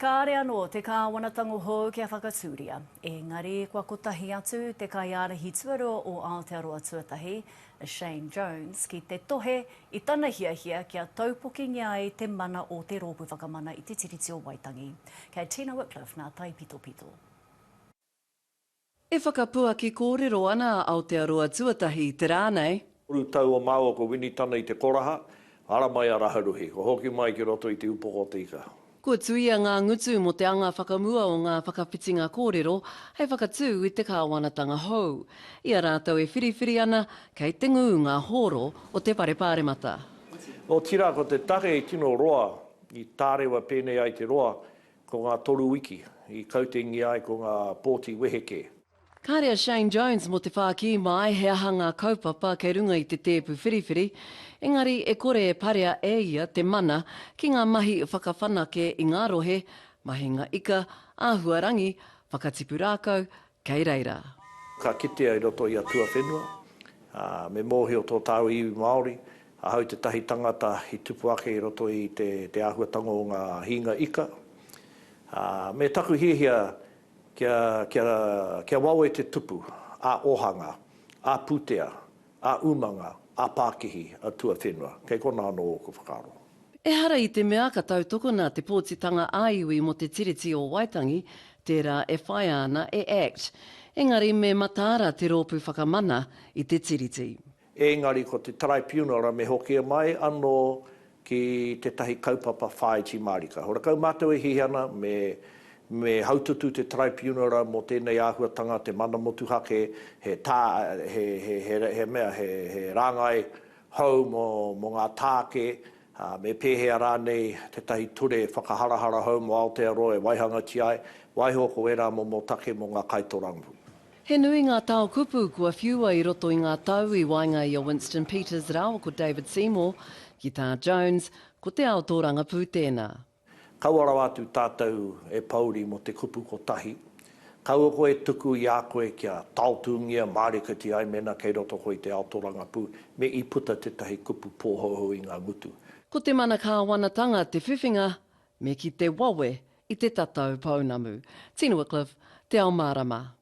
Kāore anō te kāwanatango hou kia whakatūria. Engari, kua kotahi atu te kaiarahi tuarua o Aotearoa tuatahi, Shane Jones, ki te tohe I tana hiahia kia taupokingia ai te mana o te rōpū whakamana I te tiriti o Waitangi. Kei Tina Wycliffe nā tai pito pito. E whakapua ki kōrero ana Aotearoa tuatahi te rānei. Uru tau o māua ko wini tana I te koraha, ara mai a raharuhi, ko hoki mai ki roto I te upoko te ika. Kua tuia ngā ngutu mo te anga whakamua o ngā whakawhitinga kōrero, hei whakatū I te kāwanatanga hou. Ia rātou e whiriwhiri ana kei te ngū ngā horo o te parepare mata. O tira ko te take I tino roa, I tārewa pēnei ai te roa, ko ngā toru wiki, I kautengi ai ko ngā pōti weheke. Kārea Shane Jones mo te whāki mai he aha ngā kaupapa kei runga I te tēpu whiriwhiri, engari e kore e parea e ia te mana ki ngā mahi whakawhanake I ngā rohe, mahi ngā ika, āhuarangi, whakatipu rākau, kei reira. Ka kitea I roto I atua whenua, me mōhi o tō tāu iwi Māori, a hau te tahi tangata I tupu ake I roto I te āhuatango o ngā hinga ika. Me taku hihia, kia wawe te tupu, a ohanga, a putea, a umanga, a Pākihi, a tua whenua. Kei kona anō o ko whakaro. E hara I te mea ka tautoko nā te pōtitanga aiwi mo te tiriti o Waitangi, tērā e whai ana e act. Engari me mataara te rōpū whakamana I te tiriti. Engari ko te Taraipiunara me hokia mai anō ki te tahi kaupapa whaiti marika. Hora kau mātou e hihiana me haututu te Taraipiunara mo tēnei āhuatanga, te mana motu hake, he rāngai hau mo ngā tāke, me pēhea rānei te tahi ture whakaharahara hau mo Aotearoa e waihanga ti ai, waihoko e rā mo take mo ngā kaitorangu. He nui ngā tau kupu kua whiua I roto I ngā tau I wainga I o Winston Peters rao ko David Seymour, ki tā Jones, ko te aotoranga pū tēnā. Kauara atu tātou e pauri mo te kupu ko tahi. Kaua koe tuku I a koe kia tautungia marika ti ai mena kei roto koe te aotoranga pū me I puta te tahi kupu pōhoho I ngā ngutu. Ko te mana kāwanatanga te whiwhinga me ki te wawe I te tatau paunamu. Tina Wycliffe, te ao marama.